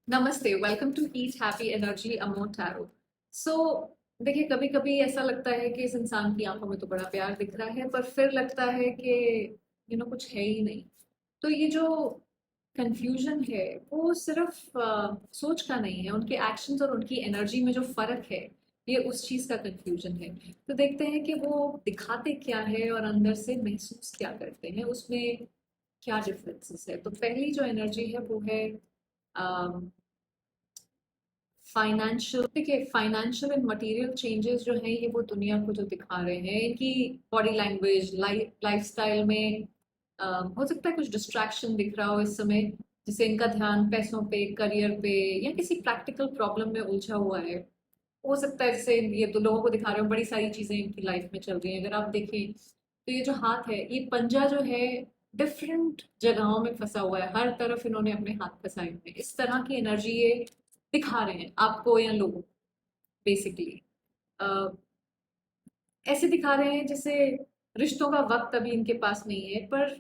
नमस्ते, welcome to eat happy energy among tarot. So देखिए, कभी कभी ऐसा लगता है कि इस इंसान की आंखों में तो बड़ा प्यार दिख रहा है, पर फिर लगता है कि कुछ है ही नहीं। तो ये जो कंफ्यूजन है वो सिर्फ सोच का नहीं है, उनके एक्शंस और उनकी एनर्जी में जो फर्क है, ये उस चीज का कंफ्यूजन है। तो देखते हैं कि वो दिखाते क्या है और अंदर से महसूस क्या करते हैं, उसमें क्या डिफरेंसेस है। तो पहली जो एनर्जी है वो है फाइनेंशियल। देखिए, फाइनेंशियल एंड मटेरियल चेंजेस जो हैं ये वो दुनिया को जो दिखा रहे हैं, इनकी बॉडी लैंग्वेज, लाइफस्टाइल में हो सकता है कुछ डिस्ट्रैक्शन दिख रहा हो इस समय, जिससे इनका ध्यान पैसों पे, करियर पे या किसी प्रैक्टिकल प्रॉब्लम में उलझा हुआ है। हो सकता है जैसे ये तो लोगों को दिखा रहे हो, बड़ी सारी चीजें इनकी लाइफ में चल रही हैं। अगर आप देखें तो ये जो हाथ है, ये पंजा जो है, डिफरेंट जगहों में फंसा हुआ है, हर तरफ इन्होंने अपने हाथ फंसाए हुए हैं। इस तरह की एनर्जी ये दिखा रहे हैं आपको या लोगों को, बेसिकली ऐसे दिखा रहे हैं जैसे रिश्तों का वक्त अभी इनके पास नहीं है, पर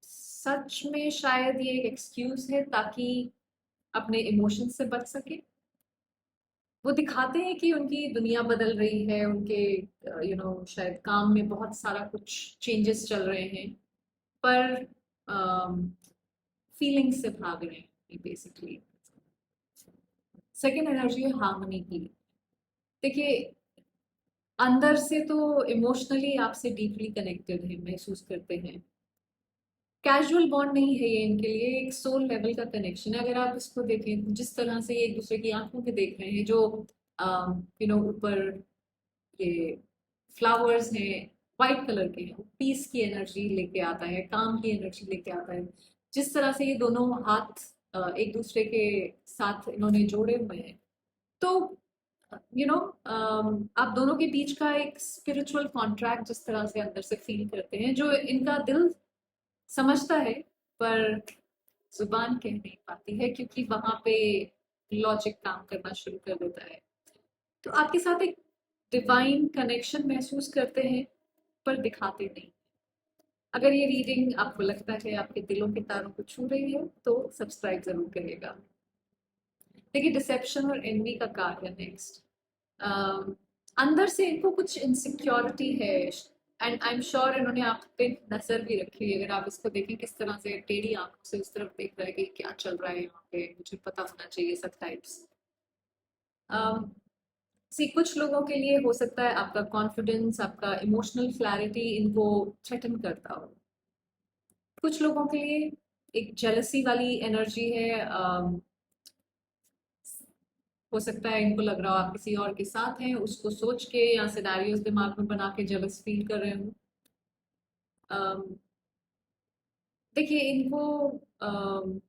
सच में शायद ये एक एक्सक्यूज है ताकि अपने इमोशंस से बच सके। वो दिखाते हैं कि उनकी दुनिया बदल रही है, उनके शायद काम में बहुत सारा कुछ चेंजेस चल रहे हैं, पर फीलिंग्स से भाग रहे हैं बेसिकली। सेकेंड एनर्जी है हार्मनी की। देखिए, अंदर से तो इमोशनली आपसे डीपली कनेक्टेड है, महसूस करते हैं। कैजुअल बॉन्ड नहीं है ये इनके लिए, एक सोल लेवल का कनेक्शन है। अगर आप इसको देखें तो जिस तरह से ये एक दूसरे की आंखों में देख रहे हैं, जो ऊपर ये फ्लावर्स हैं, वाइट कलर के हैं, पीस की एनर्जी लेके आता है, काम की एनर्जी लेके आता है। जिस तरह से ये दोनों हाथ एक दूसरे के साथ इन्होंने जोड़े हुए हैं, तो आप दोनों के बीच का एक स्पिरिचुअल कॉन्ट्रैक्ट जिस तरह से अंदर से फील करते हैं, जो इनका दिल समझता है, पर जुबान कह नहीं पाती है, क्योंकि वहां पे लॉजिक काम करना शुरू कर देता है। तो आपके साथ एक डिवाइन कनेक्शन महसूस करते हैं, पर दिखाते नहीं। अगर ये रीडिंग आपको लगता है आपके दिलों के तारों को छू रही है, तो सब्सक्राइब जरूर करिएगा। देखिए, डिसेप्शन और एनवी का कार्ड है नेक्स्ट। अंदर से इनको कुछ इनसिक्योरिटी है, एंड आई एम श्योर इन्होंने आप पे नजर भी रखी है। अगर आप इसको देखें किस तरह से टेढ़ी आंखों से उस तरफ देख रहा है कि क्या चल रहा है यहाँ पे, मुझे पता होना चाहिए, सब टाइप्स। सी कुछ लोगों के लिए हो सकता है आपका कॉन्फिडेंस, आपका इमोशनल क्लैरिटी इनको थ्रेटन करता हो। कुछ लोगों के लिए एक जेलसी वाली एनर्जी है। हो सकता है इनको लग रहा हो आप किसी और के साथ हैं, उसको सोच के या सिनेरियोस दिमाग में बना के जेलस फील कर रहे हो। अम, देखिए इनको, अम,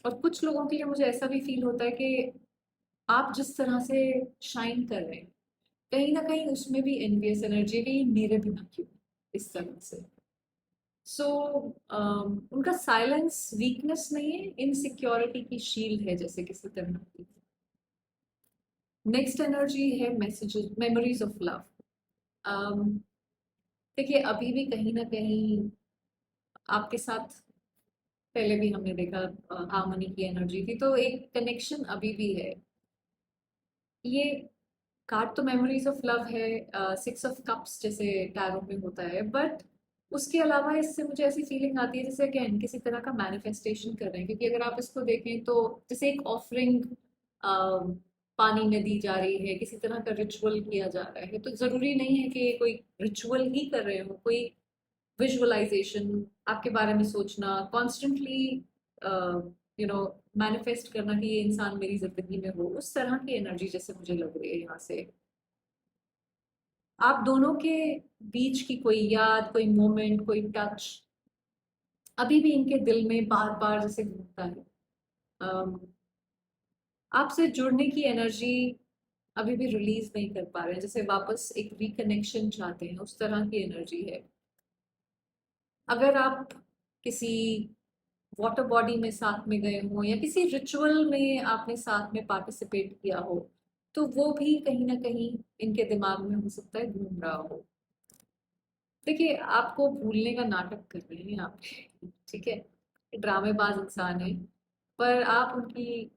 और कुछ लोगों के लिए मुझे ऐसा भी फील होता है कि आप जिस तरह से शाइन कर रहे हैं, कहीं ना कहीं उसमें भी एनवियस एनर्जी है कि ये मेरे बिना क्यों इस तरह से। सो उनका साइलेंस वीकनेस नहीं है, इनसिक्योरिटी की शील्ड है जैसे किसी तरह की। नेक्स्ट एनर्जी है मैसेजेस, मेमोरीज ऑफ लव। देखिए, अभी भी कहीं ना कहीं आपके साथ, पहले भी हमने देखा हार्मनी की एनर्जी थी, तो एक कनेक्शन अभी भी है। ये कार्ड तो मेमोरीज ऑफ लव है, सिक्स ऑफ कप्स जैसे टैरो में होता है, बट उसके अलावा इससे मुझे ऐसी फीलिंग आती है जैसे अगेन किसी तरह का मैनिफेस्टेशन कर रहे हैं। क्योंकि अगर आप इसको देखें तो जैसे एक ऑफरिंग पानी में दी जा रही है, किसी तरह का रिचुअल किया जा रहा है। तो जरूरी नहीं है कि कोई रिचुअल ही कर रहे हो, कोई विजुअलाइजेशन, आपके बारे में सोचना कॉन्स्टेंटली, यू नो मैनिफेस्ट करना कि ये इंसान मेरी जिंदगी में हो, उस तरह की एनर्जी जैसे मुझे लग रही है यहाँ से। आप दोनों के बीच की कोई याद, कोई मोमेंट, कोई टच अभी भी इनके दिल में बार बार जैसे घूमता है। अम, आपसे जुड़ने की एनर्जी अभी भी रिलीज नहीं कर पा रहे हैं, जैसे वापस एक रिकनेक्शन चाहते हैं, उस तरह की एनर्जी है। अगर आप किसी वाटर बॉडी में साथ में गए हो या किसी रिचुअल में आपने साथ में पार्टिसिपेट किया हो, तो वो भी कहीं ना कहीं इनके दिमाग में हो सकता है घूम रहा हो। देखिए, आपको भूलने का नाटक कर रहे हैं आप, ठीक है, ड्रामेबाज इंसान है, पर आप उनकी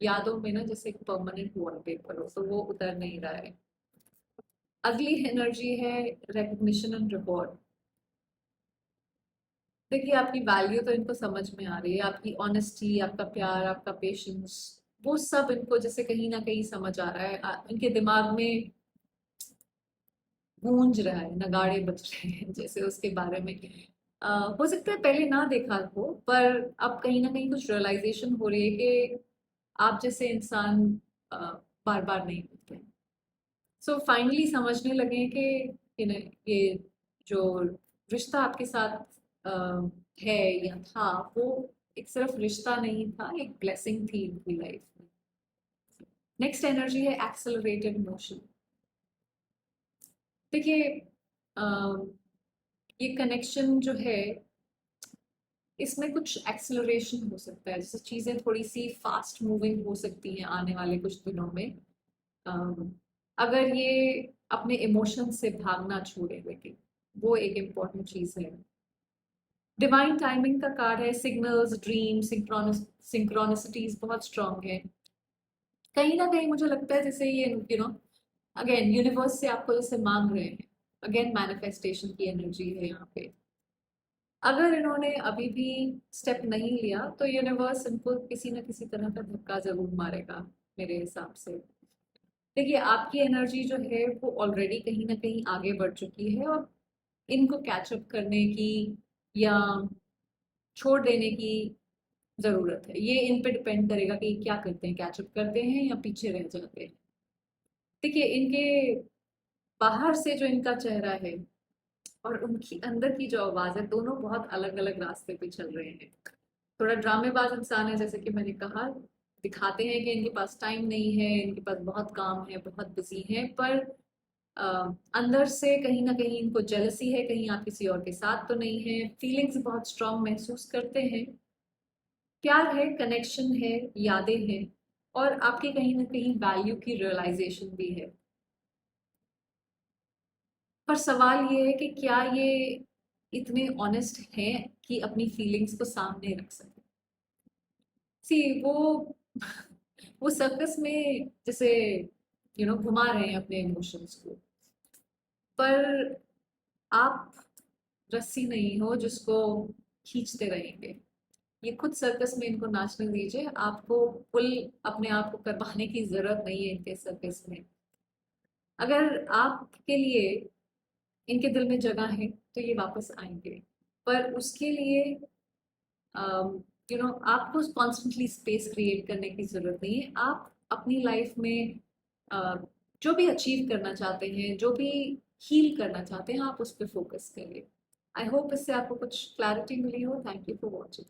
यादों में ना जैसे एक परमानेंट वॉलपेपर हो, तो वो उतर नहीं रहा है। अगली एनर्जी है रिकग्निशन एंड रिवॉर्ड। देखिए आपकी वैल्यू तो इनको समझ में आ रही है, आपकी ऑनेस्टी, आपका प्यार, आपका पेशेंस, वो सब इनको जैसे कहीं ना कहीं समझ आ रहा है। इनके दिमाग में गूंज रहा है, नगाड़े बज रहे हैं जैसे उसके बारे में। हो सकता है पहले ना देखा हो, पर अब कहीं ना कहीं कुछ रियलाइजेशन हो रही है कि आप जैसे इंसान बार बार नहीं मिलते हैं। सो फाइनली समझने लगे कि ये जो रिश्ता आपके साथ अ, है या था, वो एक सिर्फ रिश्ता नहीं था, एक ब्लेसिंग थी इनकी लाइफ में। नेक्स्ट एनर्जी है एक्सेलरेटेड मोशन। देखिए ये कनेक्शन जो है, इसमें कुछ एक्सेलरेशन हो सकता है, जैसे चीज़ें थोड़ी सी फास्ट मूविंग हो सकती हैं आने वाले कुछ दिनों में। अम, अगर ये अपने इमोशन से भागना छोड़े, लेकिन वो एक इम्पॉर्टेंट चीज़ है। डिवाइन टाइमिंग का कार्ड है, सिग्नल्स, ड्रीम, सिंक्रोनिसिटीज बहुत स्ट्रांग है। कहीं ना कहीं मुझे लगता है जैसे ये अगेन यूनिवर्स से आपको जैसे मांग रहे हैं, अगेन मैनिफेस्टेशन की एनर्जी है यहाँ पे। अगर इन्होंने अभी भी स्टेप नहीं लिया तो यूनिवर्स इनको किसी न किसी तरह का धक्का जरूर मारेगा मेरे हिसाब से। देखिए आपकी एनर्जी जो है वो ऑलरेडी कहीं ना कहीं आगे बढ़ चुकी है, और इनको कैचअप करने की या छोड़ देने की जरूरत है। ये इन पे डिपेंड करेगा कि क्या करते हैं, कैचअप करते हैं या पीछे रह जाते हैं। देखिए इनके बाहर से जो इनका चेहरा है और उनकी अंदर की जो आवाज है, दोनों बहुत अलग अलग रास्ते पे चल रहे हैं। थोड़ा ड्रामेबाज इंसान है, जैसे कि मैंने कहा, दिखाते हैं कि इनके पास टाइम नहीं है, इनके पास बहुत काम है, बहुत बिजी है, पर अ, अंदर से कहीं ना कहीं इनको जेलसी है, कहीं आप किसी और के साथ तो नहीं है। फीलिंग्स बहुत स्ट्रांग महसूस करते हैं, प्यार है, कनेक्शन है, यादें हैं, और आपकी कहीं ना कहीं वैल्यू की रियलाइजेशन भी है। पर सवाल ये है कि क्या ये इतने ऑनेस्ट हैं कि अपनी फीलिंग्स को सामने रख सकें। सी वो सर्कस में जैसे घुमा रहे हैं अपने इमोशंस को, पर आप रस्सी नहीं हो जिसको खींचते रहेंगे। ये खुद सर्कस में इनको नाचने दीजिए, आपको पुल अपने आप को करवाने की जरूरत नहीं है इनके सर्कस में। अगर आपके लिए इनके दिल में जगह है तो ये वापस आएंगे, पर उसके लिए आपको कॉन्स्टेंटली स्पेस क्रिएट करने की जरूरत नहीं है। आप अपनी लाइफ में अ, जो भी अचीव करना चाहते हैं, जो भी हील करना चाहते हैं, आप उस पर फोकस करिए। आई होप इससे आपको कुछ क्लैरिटी मिली हो। Thank you for watching.